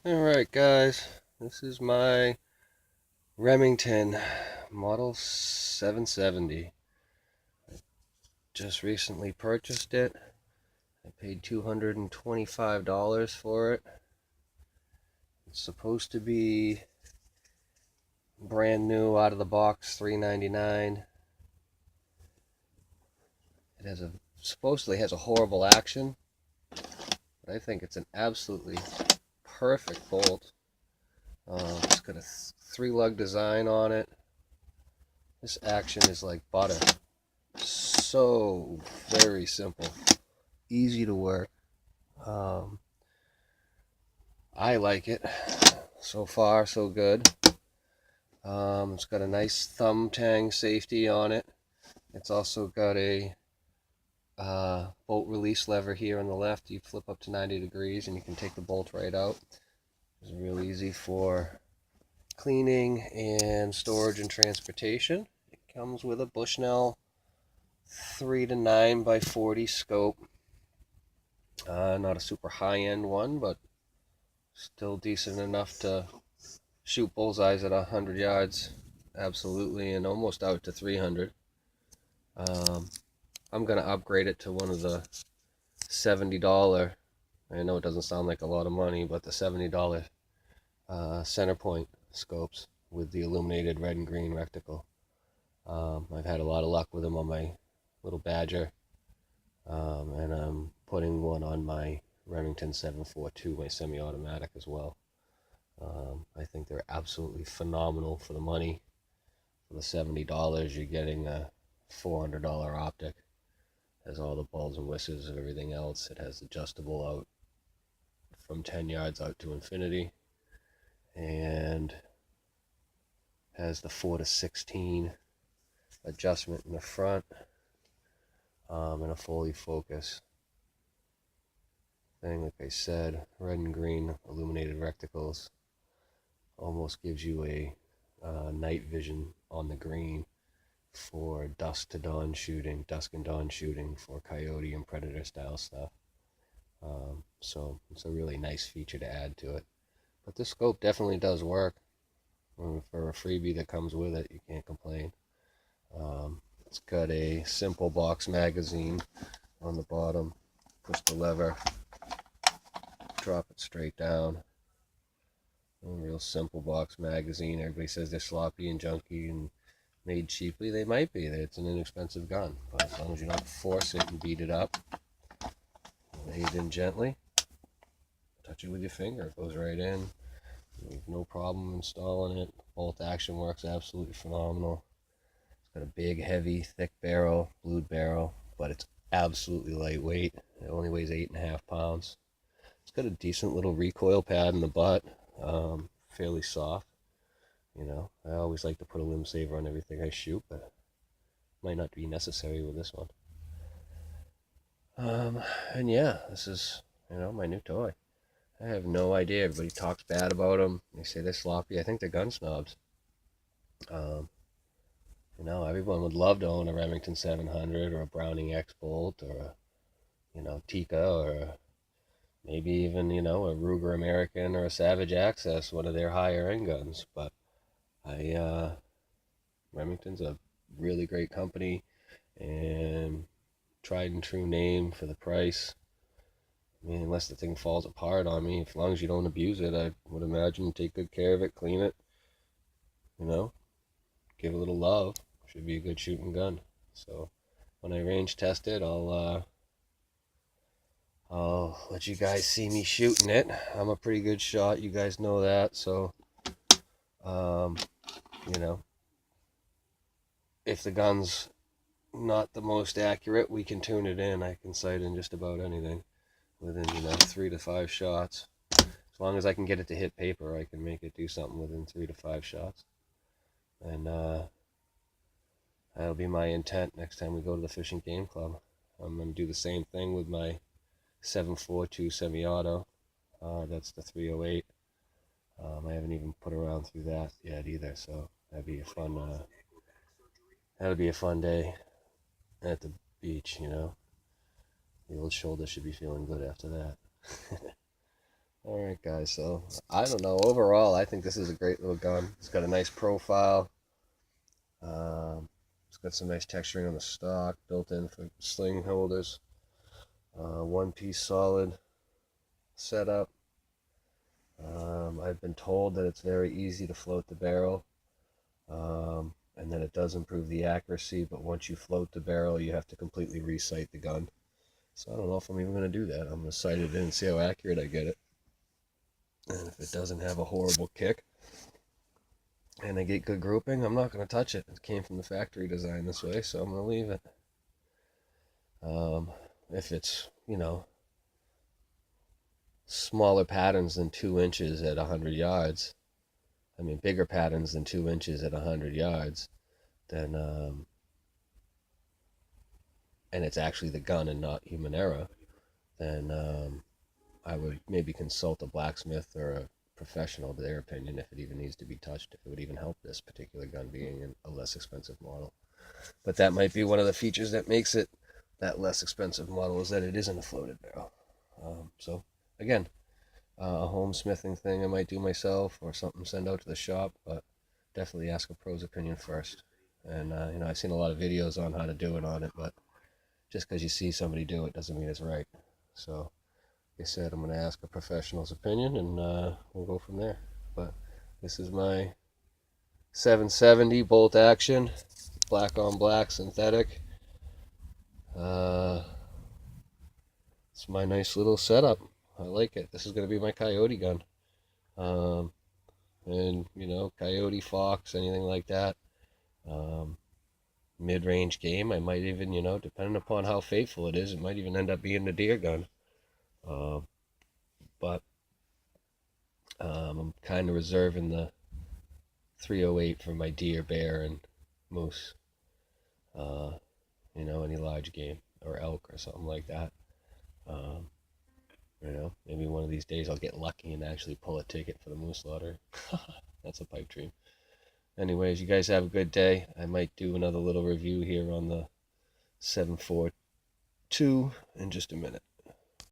Alright guys, this is my Remington Model 770. Just recently purchased it. I paid $225 for it. It's supposed to be brand new out of the box, $399. It supposedly has a horrible action, but I think it's an absolutely perfect bolt. It's got a three-lug design on it. This action is like butter. So very simple, easy to work. Um, I like it. So far, so good. It's got a nice thumb tang safety on it. It's also got a bolt release lever here on the left. You flip up to 90 degrees and you can take the bolt right out. It's real easy for cleaning and storage and transportation. It comes with a Bushnell 3 to 9 by 40 scope. Not a super high-end one, but still decent enough to shoot bullseyes at 100 yards, absolutely, and almost out to 300. I'm going to upgrade it to one of the $70. I know it doesn't sound like a lot of money, but the $70 center point scopes with the illuminated red and green reticle. I've had a lot of luck with them on my little Badger, and I'm putting one on my Remington 742, my semi-automatic as well. I think they're absolutely phenomenal for the money. For the $70, you're getting a $400 optic. It has all the bulbs and whistles and everything else. It has adjustable out from 10 yards out to infinity, and has the 4 to 16 adjustment in the front, and a fully focus thing. Like I said, red and green illuminated reticles almost gives you a night vision on the green for dusk to dawn shooting, dusk and dawn shooting for coyote and predator style stuff. So it's a really nice feature to add to it. But this scope definitely does work. For a freebie that comes with it, you can't complain. It's got a simple box magazine on the bottom. Push the lever, drop it straight down. A real simple box magazine. Everybody says they're sloppy and junky and made cheaply. They might be. It's an inexpensive gun, but as long as you don't force it and beat it up, lay it in gently, touch it with your finger, it goes right in. You have no problem installing it. Bolt action works absolutely phenomenal. It's got a big, heavy, thick barrel, blued barrel, but it's absolutely lightweight. It only weighs 8.5 pounds. It's got a decent little recoil pad in the butt, fairly soft. I always like to put a limb saver on everything I shoot, but it might not be necessary with this one. And yeah, this is, my new toy. I have no idea. Everybody talks bad about them. They say they're sloppy. I think they're gun snobs. Um, everyone would love to own a Remington 700 or a Browning X Bolt or a, Tikka or maybe even, a Ruger American or a Savage Access, one of their higher end guns. But Remington's a really great company and tried and true name for the price. I mean, unless the thing falls apart on me, as long as you don't abuse it, I would imagine take good care of it, clean it, you know, give it a little love. Should be a good shooting gun. So when I range test it, I'll let you guys see me shooting it. I'm a pretty good shot, you guys know that. So, um, you know, if the gun's not the most accurate, we can tune it in. I can sight in just about anything within 3 to 5 shots. As long as I can get it to hit paper, I can make it do something within 3 to 5 shots. And that'll be my intent next time we go to the Fish and Game Club. I'm going to do the same thing with my 742 semi-auto. That's the 308. I haven't even put around through that yet either, so that'd be a fun. That'll be a fun day at the beach. The old shoulder should be feeling good after that. All right, guys. So I don't know. Overall, I think this is a great little gun. It's got a nice profile. It's got some nice texturing on the stock, built in for sling holders. One piece solid setup. I've been told that it's very easy to float the barrel, and that it does improve the accuracy, but once you float the barrel, you have to completely resight the gun. So I don't know if I'm even going to do that. I'm going to sight it in and see how accurate I get it. And if it doesn't have a horrible kick and I get good grouping, I'm not going to touch it. It came from the factory design this way, so I'm going to leave it. If it's, smaller patterns than 2 inches at 100 yards, I mean bigger patterns than 2 inches at 100 yards, then, and it's actually the gun and not human error, then I would maybe consult a blacksmith or a professional to their opinion if it even needs to be touched, if it would even help this particular gun being a less expensive model. But that might be one of the features that makes it that less expensive model, is that it isn't a floated barrel. So again, a home smithing thing I might do myself or something send out to the shop, but definitely ask a pro's opinion first. And I've seen a lot of videos on how to do it on it, but just because you see somebody do it doesn't mean it's right. So like I said, I'm going to ask a professional's opinion, and we'll go from there. But this is my 770 bolt action, black on black synthetic. It's my nice little setup. I like it. This is going to be my coyote gun. And coyote, fox, anything like that. Mid-range game. I might even, depending upon how faithful it is, it might even end up being the deer gun. But I'm kind of reserving the 308 for my deer, bear, and moose. Any large game or elk or something like that. Maybe one of these days I'll get lucky and actually pull a ticket for the moose lottery. That's a pipe dream. Anyways, you guys have a good day. I might do another little review here on the 742 in just a minute.